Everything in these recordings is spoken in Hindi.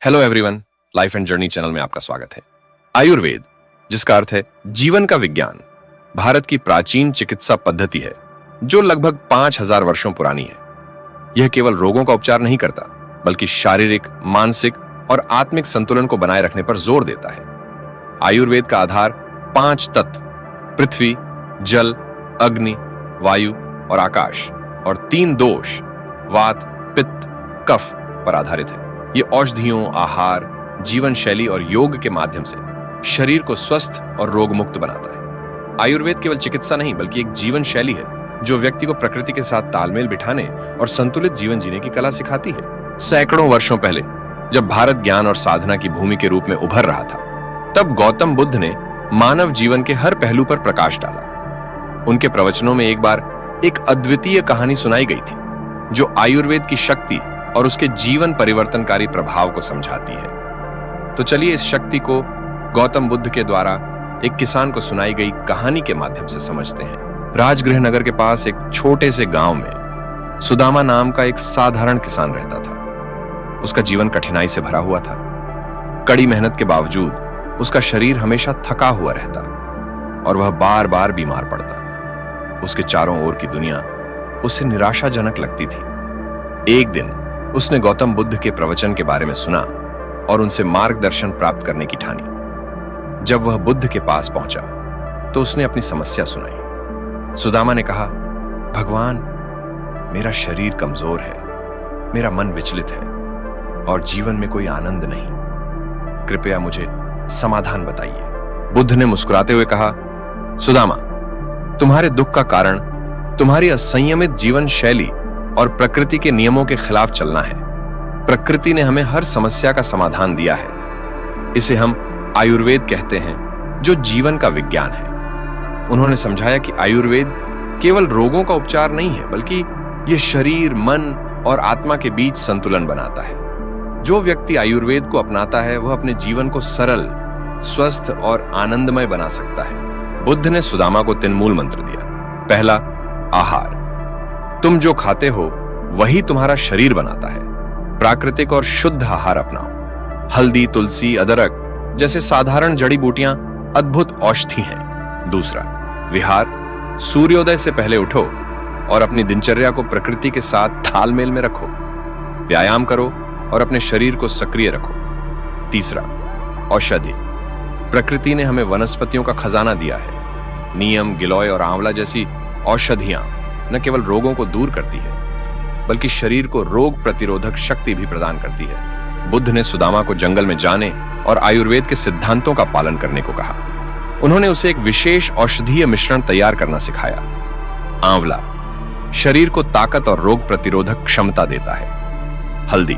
Hello everyone, life and journey channel में आपका स्वागत है। आयुर्वेद, जिसका अर्थ है जीवन का विज्ञान, भारत की प्राचीन चिकित्सा पद्धति है जो लगभग 5000 वर्षों पुरानी है। यह केवल रोगों का उपचार नहीं करता, बल्कि शारीरिक, मानसिक और आत्मिक संतुलन को बनाए रखने पर जोर देता है। आयुर्वेद का आधार 5 तत्व पृथ्वी, जल, अग्नि, वायु और आकाश और 3 दोष वात, पित्त, कफ पर आधारित है। ये औषधियों, आहार, जीवन शैली और योग के माध्यम से शरीर को स्वस्थ और रोग मुक्त बनाता है। आयुर्वेद केवल चिकित्सा नहीं, बल्कि एक जीवन शैली है जो व्यक्ति को प्रकृति के साथ तालमेल बिठाने और संतुलित जीवन जीने की कला सिखाती है। सैकड़ों वर्षों पहले जब भारत ज्ञान और साधना की भूमि के रूप में उभर रहा था, तब गौतम बुद्ध ने मानव जीवन के हर पहलू पर प्रकाश डाला। उनके प्रवचनों में एक बार एक अद्वितीय कहानी सुनाई गई थी जो आयुर्वेद की शक्ति और उसके जीवन परिवर्तनकारी प्रभाव को समझाती है। तो चलिए इस शक्ति को गौतम बुद्ध के द्वारा एक किसान को सुनाई गई कहानी के माध्यम से समझते हैं। राजगृह नगर के पास एक छोटे से गांव में सुदामा नाम का एक साधारण किसान रहता था। उसका जीवन कठिनाई से भरा हुआ था। कड़ी मेहनत के बावजूद उसका शरीर हमेशा थका हुआ रहता और वह बार बार बीमार पड़ता। उसके चारों ओर की दुनिया उसे निराशाजनक लगती थी। एक दिन उसने गौतम बुद्ध के प्रवचन के बारे में सुना और उनसे मार्गदर्शन प्राप्त करने की ठानी। जब वह बुद्ध के पास पहुंचा तो उसने अपनी समस्या सुनाई। सुदामा ने कहा, भगवान, मेरा शरीर कमजोर है, मेरा मन विचलित है और जीवन में कोई आनंद नहीं। कृपया मुझे समाधान बताइए। बुद्ध ने मुस्कुराते हुए कहा, सुदामा, तुम्हारे दुख का कारण तुम्हारी असंयमित जीवन शैली और प्रकृति के नियमों के खिलाफ चलना है। प्रकृति ने हमें हर समस्या का समाधान दिया है। इसे हम आयुर्वेद कहते हैं, जो जीवन का विज्ञान है। उन्होंने समझाया कि आयुर्वेद केवल रोगों का उपचार नहीं है, बल्कि यह शरीर, मन और आत्मा के बीच संतुलन बनाता है। जो व्यक्ति आयुर्वेद को अपनाता है वह अपने जीवन को सरल, स्वस्थ और आनंदमय बना सकता है। बुद्ध ने सुदामा को 3 मूल मंत्र दिया। पहला, आहार। तुम जो खाते हो वही तुम्हारा शरीर बनाता है। प्राकृतिक और शुद्ध आहार अपनाओ। हल्दी, तुलसी, अदरक जैसे साधारण जड़ी बूटियां अद्भुत औषधि हैं। दूसरा, विहार। सूर्योदय से पहले उठो और अपनी दिनचर्या को प्रकृति के साथ तालमेल में रखो। व्यायाम करो और अपने शरीर को सक्रिय रखो। तीसरा, औषधि। प्रकृति ने हमें वनस्पतियों का खजाना दिया है। नीम, गिलोय और आंवला जैसी औषधियां न केवल रोगों को दूर करती है, बल्कि शरीर को रोग प्रतिरोधक शक्ति भी प्रदान करती है। बुद्ध ने सुदामा को जंगल में जाने और आयुर्वेद के सिद्धांतों का पालन करने को कहा। उन्होंने उसे एक विशेष औषधीय मिश्रण तैयार करना सिखाया। आंवला शरीर को ताकत और रोग प्रतिरोधक क्षमता देता है। हल्दी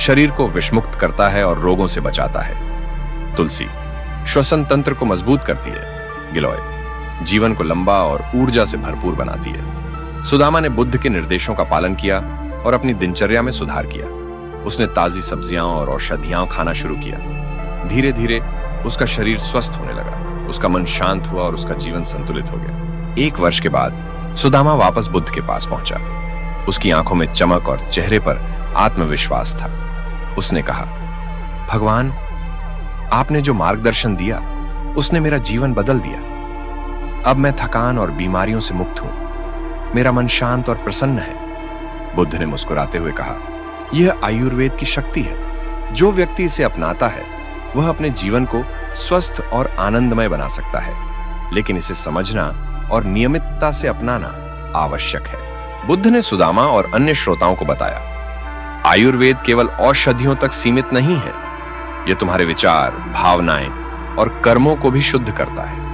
शरीर को विषमुक्त करता है और रोगों से बचाता है। तुलसी श्वसन तंत्र को मजबूत करती है। गिलोय जीवन को लंबा और ऊर्जा से भरपूर बनाती है। सुदामा ने बुद्ध के निर्देशों का पालन किया और अपनी दिनचर्या में सुधार किया। उसने ताजी सब्जियां और औषधियां खाना शुरू किया। धीरे धीरे उसका शरीर स्वस्थ होने लगा, उसका मन शांत हुआ और उसका जीवन संतुलित हो गया। 1 वर्ष के बाद सुदामा वापस बुद्ध के पास पहुंचा। उसकी आंखों में चमक और चेहरे पर आत्मविश्वास था। उसने कहा, भगवान, आपने जो मार्गदर्शन दिया उसने मेरा जीवन बदल दिया। अब मैं थकान और बीमारियों से मुक्त हूं। मेरा मन शांत और प्रसन्न है। बुद्ध ने मुस्कुराते हुए कहा, यह आयुर्वेद की शक्ति है। जो व्यक्ति इसे अपनाता है वह अपने जीवन को स्वस्थ और आनंदमय बना सकता है, लेकिन इसे समझना और नियमितता से अपनाना आवश्यक है। बुद्ध ने सुदामा और अन्य श्रोताओं को बताया, आयुर्वेद केवल औषधियों तक सीमित नहीं है। यह तुम्हारे विचार, भावनाएं और कर्मों को भी शुद्ध करता है।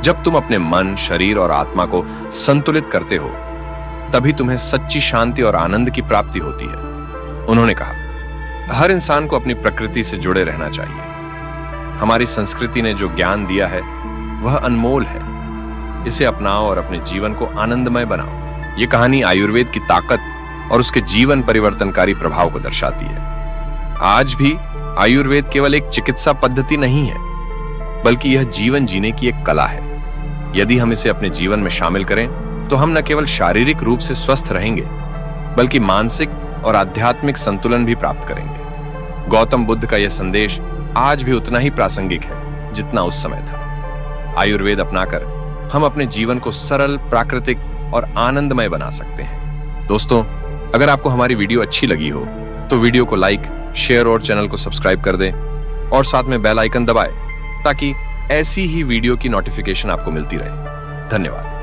जब तुम अपने मन, शरीर और आत्मा को संतुलित करते हो, तभी तुम्हें सच्ची शांति और आनंद की प्राप्ति होती है। उन्होंने कहा, हर इंसान को अपनी प्रकृति से जुड़े रहना चाहिए। हमारी संस्कृति ने जो ज्ञान दिया है वह अनमोल है। इसे अपनाओ और अपने जीवन को आनंदमय बनाओ। यह कहानी आयुर्वेद की ताकत और उसके जीवन परिवर्तनकारी प्रभाव को दर्शाती है। आज भी आयुर्वेद केवल एक चिकित्सा पद्धति नहीं है, बल्कि यह जीवन जीने की एक कला है। यदि हम इसे अपने जीवन में शामिल करें तो हम न केवल शारीरिक रूप से स्वस्थ रहेंगे, बल्कि मानसिक और आध्यात्मिक संतुलन भी प्राप्त करेंगे। गौतम बुद्ध का यह संदेश आज भी उतना ही प्रासंगिक है जितना उस समय था। आयुर्वेद अपनाकर हम अपने जीवन को सरल, प्राकृतिक और आनंदमय बना सकते हैं। दोस्तों, अगर आपको हमारी वीडियो अच्छी लगी हो तो वीडियो को लाइक, शेयर और चैनल को सब्सक्राइब कर दें और साथ में बेल आइकन दबाएं ताकि ऐसी ही वीडियो की नोटिफिकेशन आपको मिलती रहे। धन्यवाद।